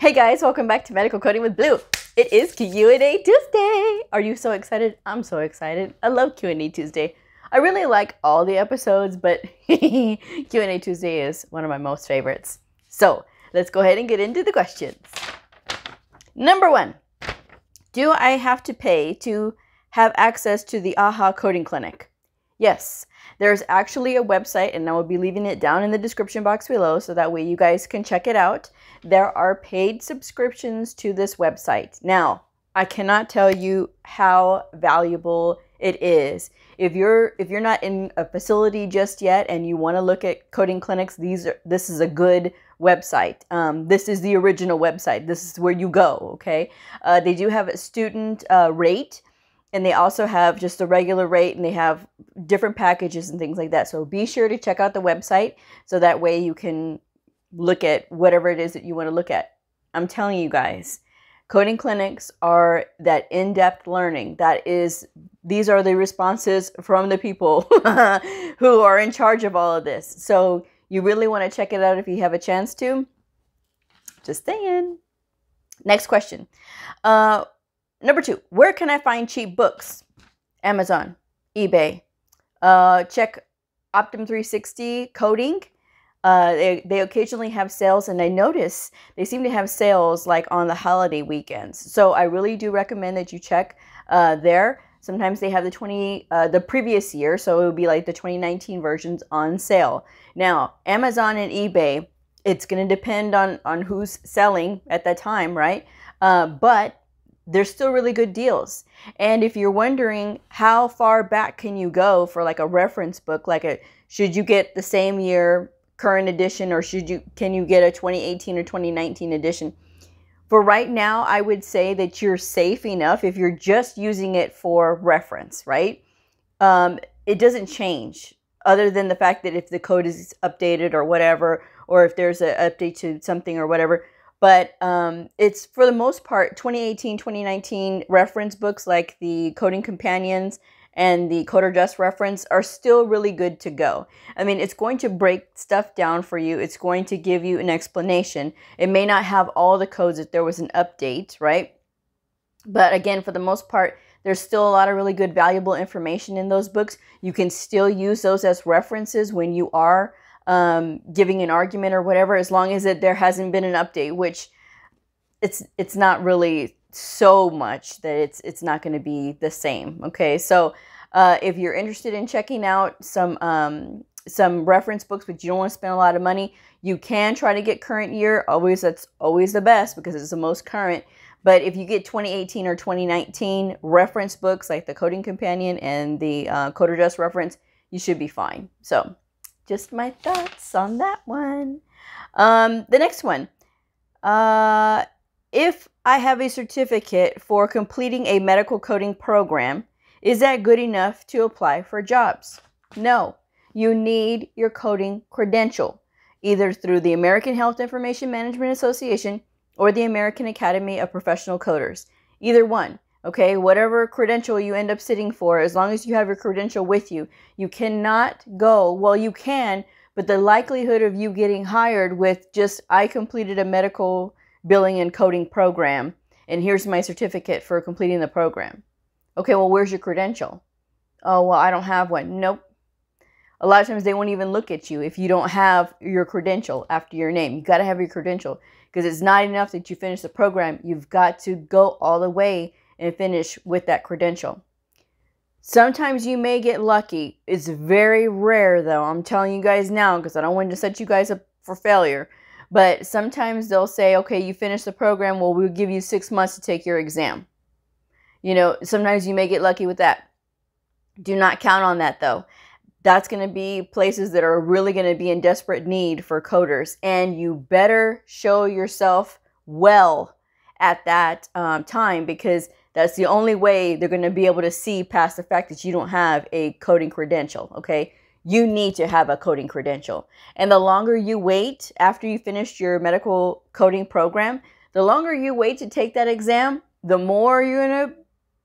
Hey guys, welcome back to Medical Coding with Blue. It is Q&A Tuesday. Are you so excited? I'm so excited. I love Q&A Tuesday. I really like all the episodes, but Q&A Tuesday is one of my most favorites. So let's go ahead and get into the questions. Number 1, do I have to pay to have access to the AHA Coding Clinic? Yes, there's actually a website, and I will be leaving it down in the description box below so that way you guys can check it out. There are paid subscriptions to this website. Now, I cannot tell you how valuable it is. If you're not in a facility just yet and you want to look at coding clinics, this is a good website. This is the original website. This is where you go, okay? They do have a student rate, and they also have just a regular rate, and they have different packages and things like that. So be sure to check out the website so that way you can look at whatever it is that you want to look at. I'm telling you guys, coding clinics are that in-depth learning. These are the responses from the people who are in charge of all of this. So you really want to check it out if you have a chance to. Just saying. Next question. Number 2, where can I find cheap books? Amazon, eBay. Check Optum360 Coding. They occasionally have sales, and I notice they seem to have sales like on the holiday weekends. So I really do recommend that you check there. Sometimes they have the previous year, so it would be like the 2019 versions on sale. Now, Amazon and eBay, it's going to depend on who's selling at that time, right? But there's still really good deals. And if you're wondering how far back can you go for like a reference book, should you get the same year current edition, or can you get a 2018 or 2019 edition? For right now, I would say that you're safe enough if you're just using it for reference, right? It doesn't change other than the fact that if the code is updated or whatever, or if there's an update to something or whatever. But it's, for the most part, 2018, 2019 reference books like the Coding Companions and the Coder Just reference are still really good to go. I mean, it's going to break stuff down for you. It's going to give you an explanation. It may not have all the codes if there was an update, right? But again, for the most part, there's still a lot of really good, valuable information in those books. You can still use those as references when you are giving an argument or whatever, as long as there hasn't been an update, which it's not really so much that it's not going to be the same. Okay, so if you're interested in checking out some reference books, but you don't want to spend a lot of money, you can try to get current year. That's always the best because it's the most current. But if you get 2018 or 2019 reference books like the Coding Companion and the Coder Just reference, you should be fine. So just my thoughts on that one. The next one. If I have a certificate for completing a medical coding program, is that good enough to apply for jobs? No. You need your coding credential, either through the American Health Information Management Association or the American Academy of Professional Coders. Either one. Okay, whatever credential you end up sitting for, as long as you have your credential with you, you cannot go, well, you can, but the likelihood of you getting hired with just, I completed a medical billing and coding program, and here's my certificate for completing the program. Okay, well, where's your credential? Oh, well, I don't have one. Nope. A lot of times they won't even look at you if you don't have your credential after your name. You got to have your credential, because it's not enough that you finish the program. You've got to go all the way and finish with that credential. Sometimes you may get lucky. It's very rare, though. I'm telling you guys now because I don't want to set you guys up for failure. But sometimes they'll say, okay, you finished the program. Well, we'll give you 6 months to take your exam. You know, sometimes you may get lucky with that. Do not count on that, though. That's going to be places that are really going to be in desperate need for coders. And you better show yourself well at that time, because that's the only way they're going to be able to see past the fact that you don't have a coding credential, okay? You need to have a coding credential. And the longer you wait after you finish your medical coding program, the longer you wait to take that exam, the more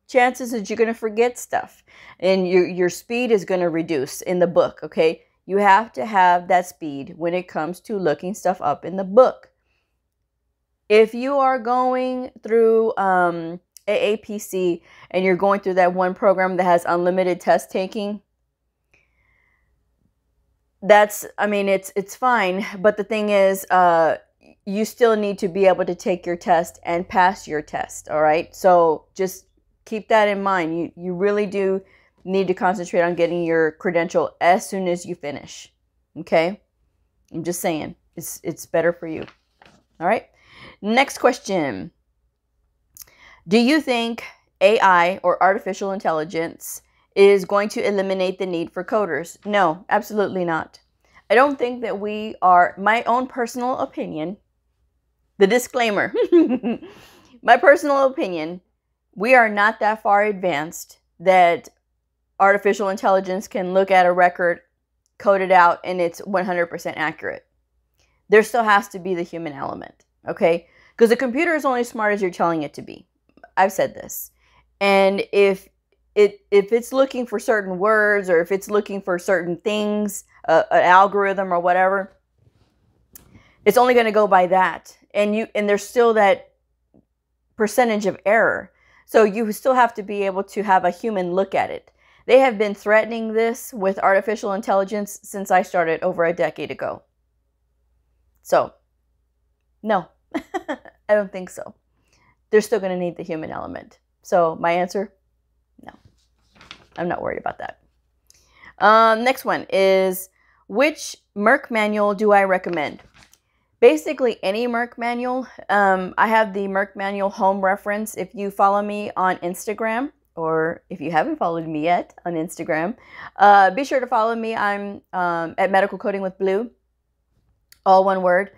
chances that you're going to forget stuff. And your speed is going to reduce in the book, okay? You have to have that speed when it comes to looking stuff up in the book. If you are going through AAPC and you're going through that one program that has unlimited test taking, it's fine. But the thing is, you still need to be able to take your test and pass your test. All right. So just keep that in mind. You really do need to concentrate on getting your credential as soon as you finish. Okay. I'm just saying it's better for you. All right. Next question. Do you think AI or artificial intelligence is going to eliminate the need for coders? No, absolutely not. I don't think that we are, my own personal opinion, the disclaimer, my personal opinion, we are not that far advanced that artificial intelligence can look at a record, code it out, and it's 100% accurate. There still has to be the human element, okay? Because the computer is only smart as you're telling it to be. I've said this. And if it's looking for certain words, or if it's looking for certain things, an algorithm or whatever, it's only going to go by that. And there's still that percentage of error. So you still have to be able to have a human look at it. They have been threatening this with artificial intelligence since I started over a decade ago. So, no, I don't think so. They're still going to need the human element. So my answer, no, I'm not worried about that. Next one is, which Merck manual do I recommend? Basically any Merck manual. I have the Merck manual home reference. If you follow me on Instagram, or if you haven't followed me yet on Instagram, be sure to follow me. I'm at medicalcodingwithbleu, all one word.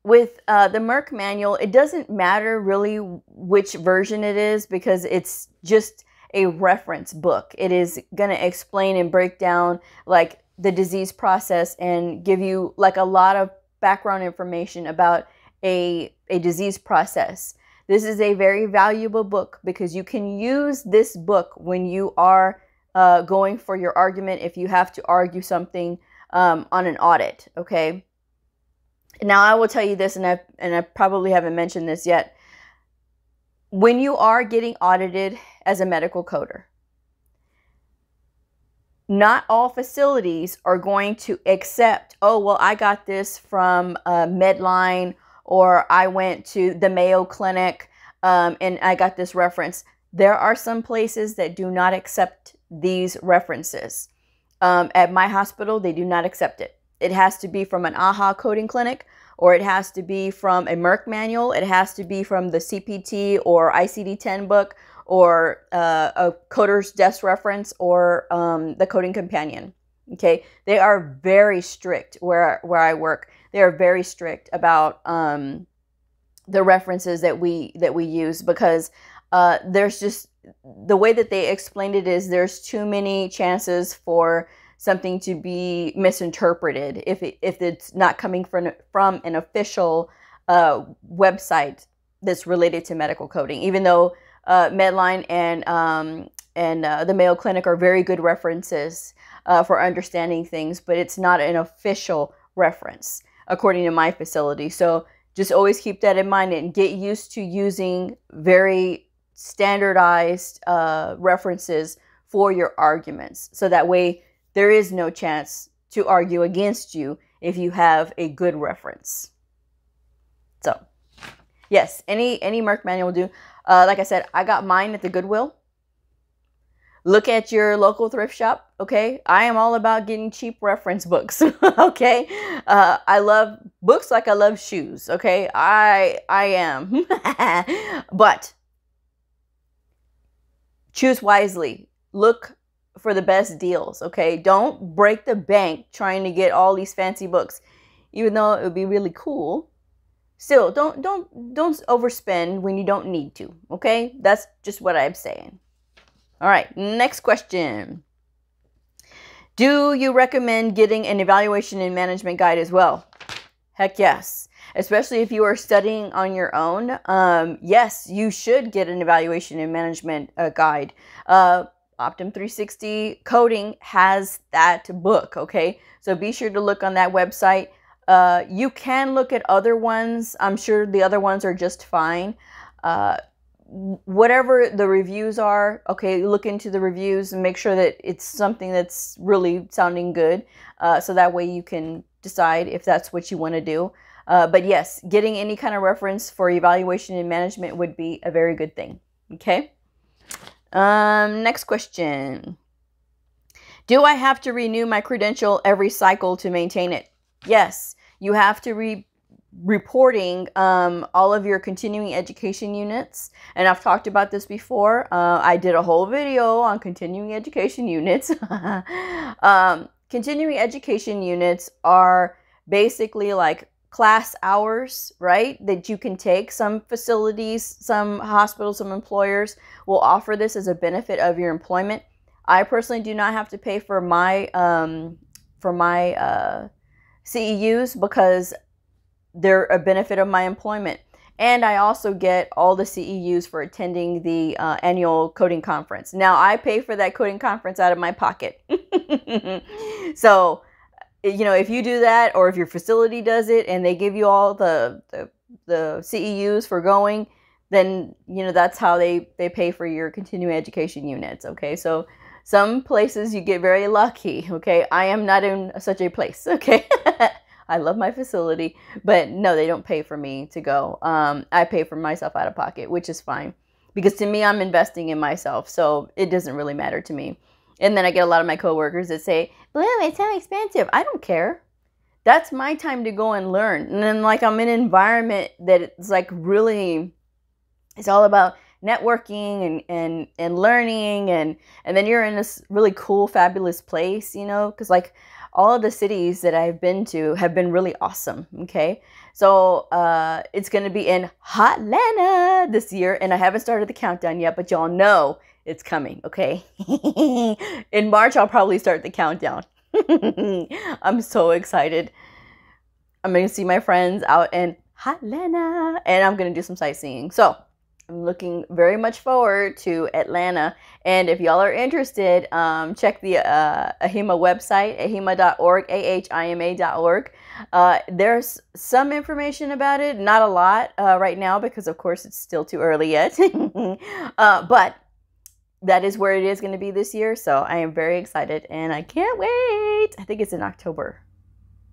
With the Merck manual, it doesn't matter really which version it is, because it's just a reference book. It is going to explain and break down like the disease process and give you like a lot of background information about a disease process. This is a very valuable book because you can use this book when you are going for your argument, if you have to argue something on an audit, okay? Now, I will tell you this, and I probably haven't mentioned this yet. When you are getting audited as a medical coder, not all facilities are going to accept, oh, well, I got this from Medline, or I went to the Mayo Clinic and I got this reference. There are some places that do not accept these references. At my hospital, they do not accept it. It has to be from an AHA coding clinic, or it has to be from a Merck manual. It has to be from the CPT or ICD-10 book, or a coder's desk reference, or the coding companion. Okay, they are very strict where I work. They are very strict about the references that we use, because there's just, the way that they explained it is there's too many chances for something to be misinterpreted if it's not coming from an official website that's related to medical coding. Even though Medline and the Mayo Clinic are very good references for understanding things, but it's not an official reference according to my facility. So just always keep that in mind and get used to using very standardized references for your arguments, so that way there is no chance to argue against you if you have a good reference. So, yes, any Merck manual will do. Like I said, I got mine at the Goodwill. Look at your local thrift shop, okay? I am all about getting cheap reference books, okay? I love books like I love shoes, okay? I am. But choose wisely. Look for the best deals, okay? Don't break the bank trying to get all these fancy books, even though it would be really cool. Still, don't overspend when you don't need to, okay? That's just what I'm saying. All right, next question. Do you recommend getting an evaluation and management guide as well? Heck yes. Especially if you are studying on your own. Yes, you should get an evaluation and management guide. Optum 360 Coding has that book, okay? So be sure to look on that website. You can look at other ones. I'm sure the other ones are just fine. Whatever the reviews are, okay, look into the reviews and make sure that it's something that's really sounding good. So that way you can decide if that's what you want to do. But yes, getting any kind of reference for evaluation and management would be a very good thing. Okay. Next question. Do I have to renew my credential every cycle to maintain it? Yes, you have to reporting all of your continuing education units. And I've talked about this before. I did a whole video on continuing education units. Continuing education units are basically like class hours, right? That you can take. Some facilities, some hospitals, some employers will offer this as a benefit of your employment. I personally do not have to pay for my CEUs because they're a benefit of my employment. And I also get all the CEUs for attending the annual coding conference. Now, I pay for that coding conference out of my pocket. So, you know, if you do that, or if your facility does it and they give you all the CEUs for going, then, you know, that's how they pay for your continuing education units. Okay, so some places you get very lucky. Okay, I am not in such a place. Okay. I love my facility, but no, they don't pay for me to go. I pay for myself out of pocket, which is fine, because to me, I'm investing in myself, so it doesn't really matter to me. And then I get a lot of my coworkers that say, "Blue, it's so expensive." I don't care. That's my time to go and learn. And then, like, I'm in an environment that it's like really, it's all about networking and learning, and then you're in this really cool, fabulous place, you know, because like all of the cities that I've been to have been really awesome. Okay, so it's going to be in Hotlanta this year, and I haven't started the countdown yet, but y'all know it's coming. Okay. In March I'll probably start the countdown. I'm so excited. I'm going to see my friends out in Hotlanta, and I'm going to do some sightseeing. So I'm looking very much forward to Atlanta. And if y'all are interested, check the AHIMA website, ahima.org, ahima.org. There's some information about it, not a lot right now, because of course it's still too early yet. But that is where it is going to be this year. So I am very excited and I can't wait. I think it's in October.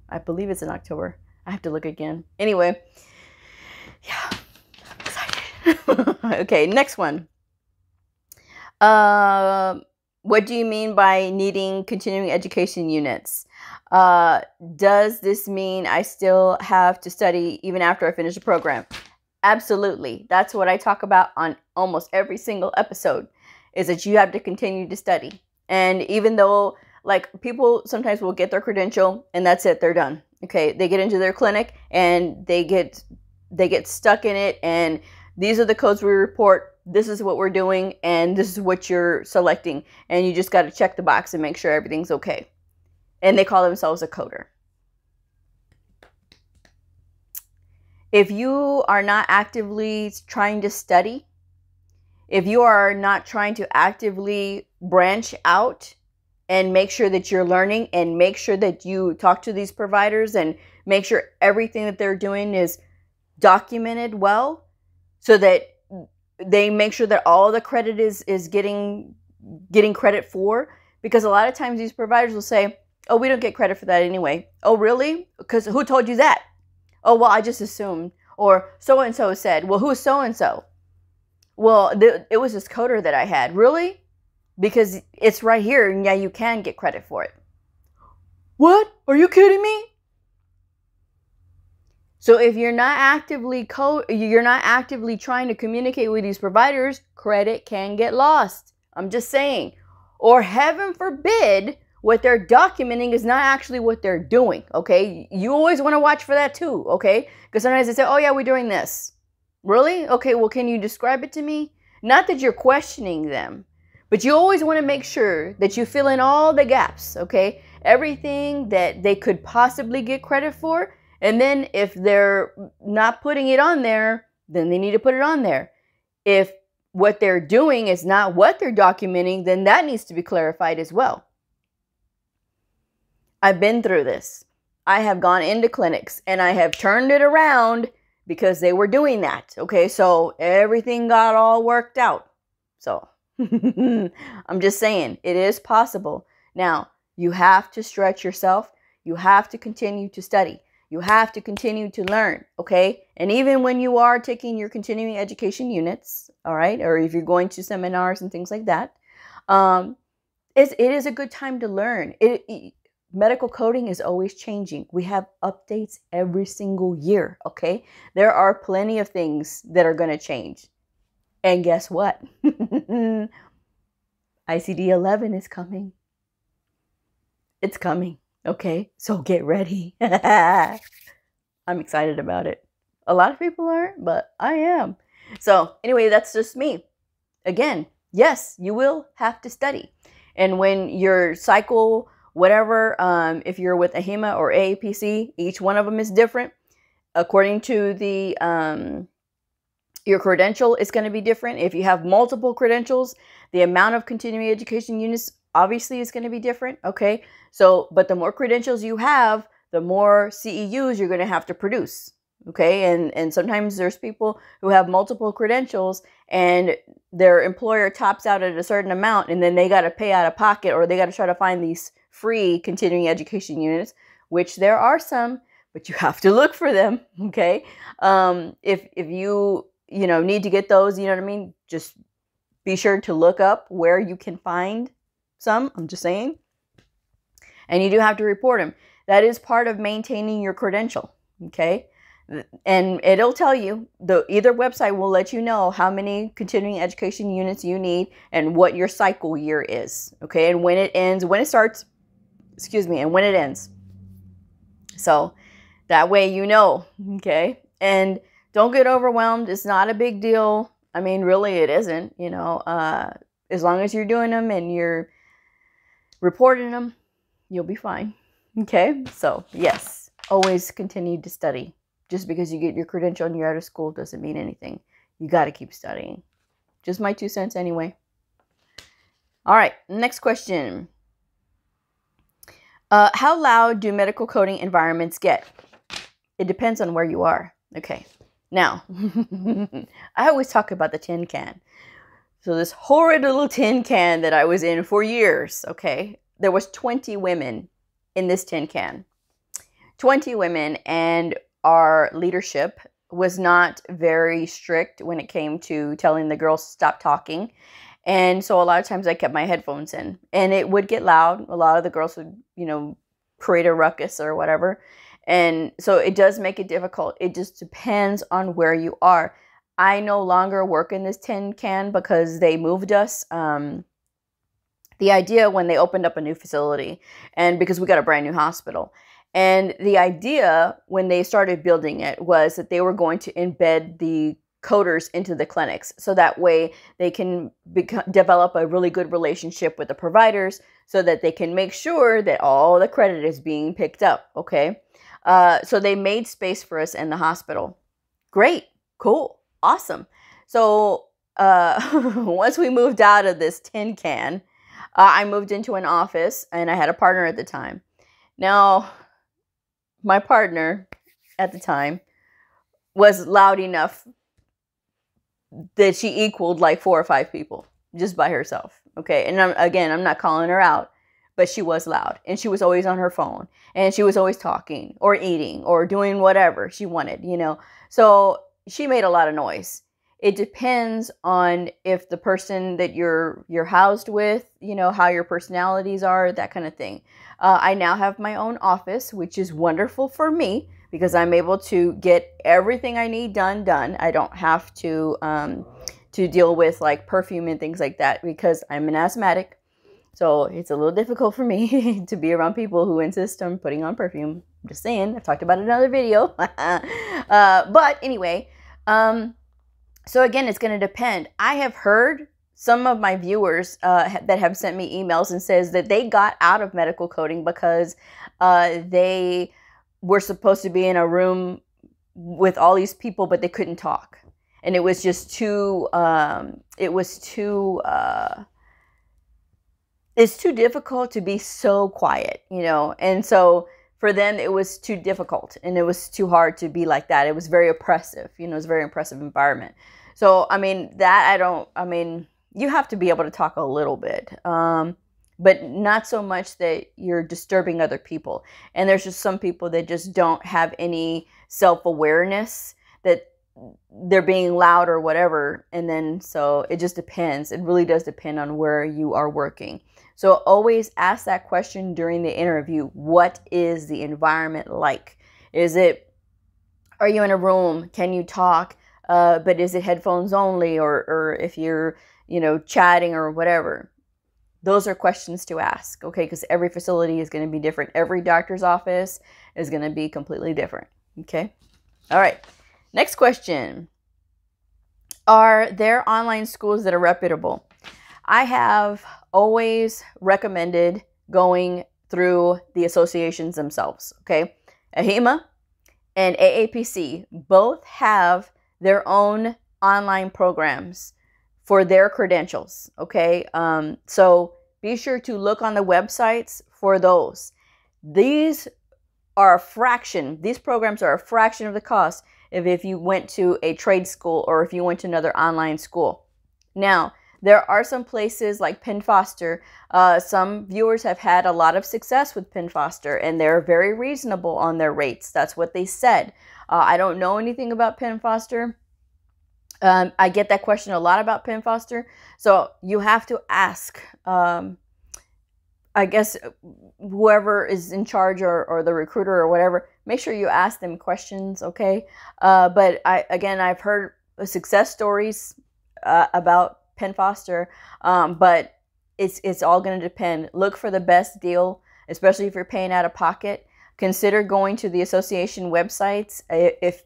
I believe it's in October. I have to look again. Anyway, yeah. Okay, next one. What do you mean by needing continuing education units? Does this mean I still have to study even after I finish the program? Absolutely. That's what I talk about on almost every single episode, is that you have to continue to study. And even though, like, people sometimes will get their credential and that's it, they're done. Okay, they get into their clinic and they get stuck in it, and these are the codes we report, this is what we're doing, and this is what you're selecting. And you just got to check the box and make sure everything's okay. And they call themselves a coder. If you are not actively trying to study, if you are not trying to actively branch out and make sure that you're learning, and make sure that you talk to these providers and make sure everything that they're doing is documented well, so that they make sure that all the credit is getting credit for. Because a lot of times these providers will say, "Oh, we don't get credit for that anyway." "Oh, really? Because who told you that?" "Oh, well, I just assumed." Or so-and-so said. "Well, who's so-and-so?" "Well, it was this coder that I had." "Really?" "Because it's right here, and yeah, you can get credit for it." "What? Are you kidding me?" So if you're not actively trying to communicate with these providers, credit can get lost. I'm just saying. Or heaven forbid, what they're documenting is not actually what they're doing. Okay, you always want to watch for that too. Okay, because sometimes they say, "Oh yeah, we're doing this." "Really? Okay, well, can you describe it to me?" Not that you're questioning them, but you always want to make sure that you fill in all the gaps. Okay, everything that they could possibly get credit for. And then if they're not putting it on there, then they need to put it on there. If what they're doing is not what they're documenting, then that needs to be clarified as well. I've been through this. I have gone into clinics and I have turned it around because they were doing that. Okay, so everything got all worked out. So I'm just saying, it is possible. Now, you have to stretch yourself. You have to continue to study. You have to continue to learn, okay? And even when you are taking your continuing education units, all right, or if you're going to seminars and things like that, it is a good time to learn. Medical coding is always changing. We have updates every single year, okay? There are plenty of things that are going to change. And guess what? ICD-11 is coming. It's coming, okay? So get ready. I'm excited about it. A lot of people aren't, but I am. So anyway, that's just me. Again, yes, you will have to study. And when your cycle, whatever, if you're with AHIMA or AAPC, each one of them is different. According to the your credential is going to be different. If you have multiple credentials, the amount of continuing education units obviously is going to be different. Okay. So, but the more credentials you have, the more CEUs you're going to have to produce. Okay. And sometimes there's people who have multiple credentials and their employer tops out at a certain amount and then they got to pay out of pocket, or they got to try to find these free continuing education units, which there are some, but you have to look for them. Okay. If you need to get those, you know what I mean? Just be sure to look up where you can find some. I'm just saying. And you do have to report them. That is part of maintaining your credential. Okay. And it'll tell you, either website will let you know how many continuing education units you need and what your cycle year is. Okay. And when it ends, when it starts, and when it ends. So that way you know. Okay. And don't get overwhelmed. It's not a big deal. I mean, really, it isn't, as long as you're doing them and you're reporting them, you'll be fine. Okay. So yes, always continue to study. Just because you get your credential and you're out of school doesn't mean anything. You got to keep studying. Just my 2 cents anyway. All right. Next question. How loud do medical coding environments get? It depends on where you are. Okay. Now, I always talk about the tin can. So this horrid little tin can that I was in for years, okay? There was 20 women in this tin can. 20 women, and our leadership was not very strict when it came to telling the girls to stop talking. And so a lot of times I kept my headphones in and it would get loud. A lot of the girls would, create a ruckus or whatever. And so it does make it difficult. It just depends on where you are. I no longer work in this tin can because they moved us. The idea when they opened up a new facility, and because we got a brand new hospital, and the idea when they started building it was that they were going to embed the coders into the clinics. So that way they can develop a really good relationship with the providers so that they can make sure that all the credit is being picked up. Okay. So they made space for us in the hospital. Great. Cool. Awesome. So once we moved out of this tin can, I moved into an office and I had a partner at the time. Now, my partner at the time was loud enough that she equaled like 4 or 5 people just by herself. Okay. And I'm not calling her out, but she was loud and she was always on her phone and she was always talking or eating or doing whatever she wanted, So she made a lot of noise. It depends on if the person that you're housed with, how your personalities are, that kind of thing. I now have my own office, which is wonderful for me because I'm able to get everything I need done. I don't have to deal with like perfume and things like that because I'm an asthmatic. So it's a little difficult for me to be around people who insist on putting on perfume. I'm just saying, I've talked about it in another video. But anyway, so again, it's going to depend. I have heard some of my viewers that have sent me emails and says that they got out of medical coding because they were supposed to be in a room with all these people, but they couldn't talk. And it was just too, it's too difficult to be so quiet, And so for them, it was too difficult and it was too hard to be like that. It was very oppressive. You know, it's a very oppressive environment. So, I mean, you have to be able to talk a little bit, but not so much that you're disturbing other people. And there's just some people that just don't have any self-awareness that they're being loud or whatever. And then, so it just depends. It really does depend on where you are working. So always ask that question during the interview. What is the environment like? Are you in a room? Can you talk? But is it headphones only? Or if you're, you know, chatting or whatever? Those are questions to ask, okay? Because every facility is going to be different. Every doctor's office is going to be completely different, okay? All right. Next question. Are there online schools that are reputable? I have always recommended going through the associations themselves, okay? AHIMA and AAPC both have their own online programs for their credentials, okay? So be sure to look on the websites for those. These programs are a fraction of the cost if you went to a trade school or if you went to another online school. Now, there are some places like Penn Foster. Some viewers have had a lot of success with Penn Foster, and they're very reasonable on their rates. That's what they said. I don't know anything about Penn Foster. I get that question a lot about Penn Foster. So you have to ask, I guess, whoever is in charge or the recruiter or whatever, make sure you ask them questions, okay? But I've heard success stories about Penn Foster, but it's all going to depend. Look for the best deal, especially if you're paying out of pocket. Consider going to the association websites if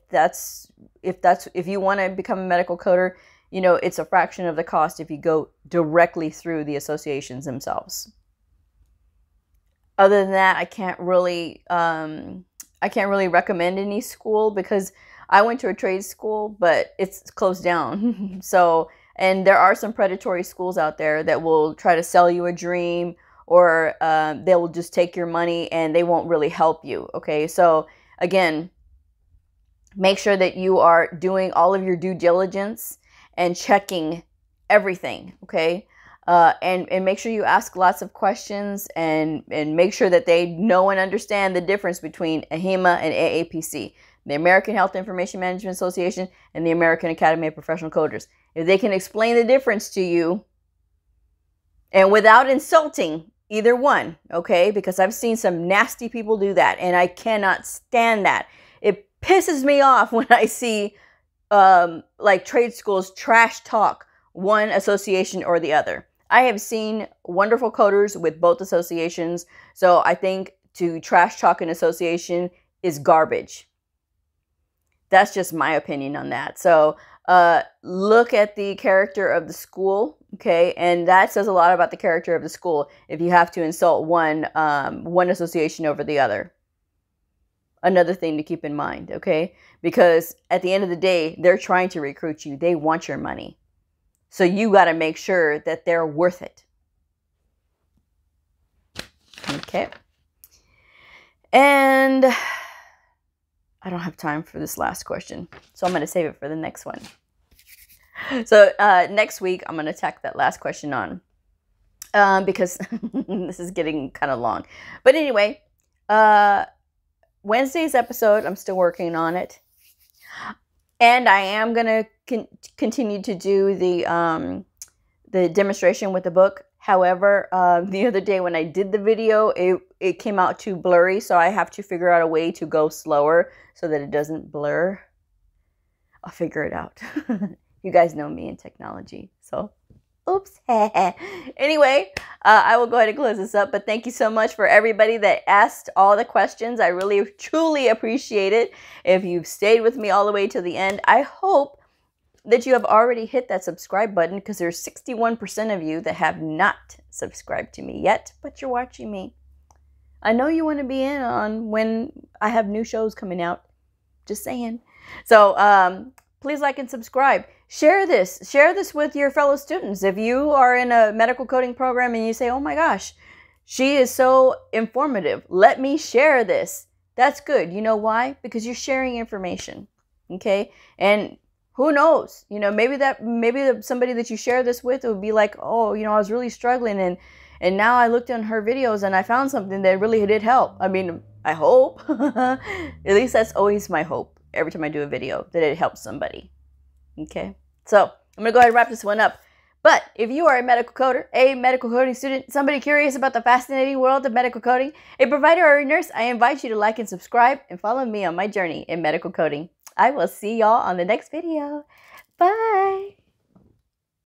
you want to become a medical coder. You know, it's a fraction of the cost if you go directly through the associations themselves. Other than that, I can't really recommend any school because I went to a trade school, but it's closed down. So. And there are some predatory schools out there that will try to sell you a dream, or they will just take your money and they won't really help you, okay? So again, make sure that you are doing all of your due diligence and checking everything, okay? And make sure you ask lots of questions and make sure that they know and understand the difference between AHIMA and AAPC, the American Health Information Management Association and the American Academy of Professional Coders. If they can explain the difference to you and without insulting either one, okay? Because I've seen some nasty people do that and I cannot stand that. It pisses me off when I see like trade schools trash talk one association or the other. I have seen wonderful coders with both associations, so I think to trash talk an association is garbage. That's just my opinion on that. So look at the character of the school, okay? And that says a lot about the character of the school if you have to insult one association over the other. Another thing to keep in mind, okay? Because at the end of the day, they're trying to recruit you. They want your money. So you got to make sure that they're worth it. Okay. And I don't have time for this last question, so I'm going to save it for the next one. So next week, I'm going to tack that last question on because this is getting kind of long. But anyway, Wednesday's episode, I'm still working on it. And I am going to continue to do the demonstration with the book. However, the other day when I did the video, it came out too blurry, so I have to figure out a way to go slower so that it doesn't blur. I'll figure it out. You guys know me in technology, so oops. Anyway, I will go ahead and close this up, but thank you so much for everybody that asked all the questions. I really, truly appreciate it. If you've stayed with me all the way to the end, I hope that you have already hit that subscribe button because there's 61% of you that have not subscribed to me yet, but you're watching me. I know you want to be in on when I have new shows coming out. Just saying. So please like and subscribe. Share this with your fellow students. If you are in a medical coding program and you say, oh my gosh, She is so informative. Let me share this. That's good. You know why? Because you're sharing information. Okay? And who knows? You know, maybe somebody that you share this with would be like, oh, you know, I was really struggling and now I looked on her videos and I found something that really did help. I mean, I hope. At least that's always my hope every time I do a video, that it helps somebody. Okay? So I'm going to go ahead and wrap this one up. But if you are a medical coder, a medical coding student, somebody curious about the fascinating world of medical coding, a provider or a nurse, I invite you to like and subscribe and follow me on my journey in medical coding. I will see y'all on the next video. Bye!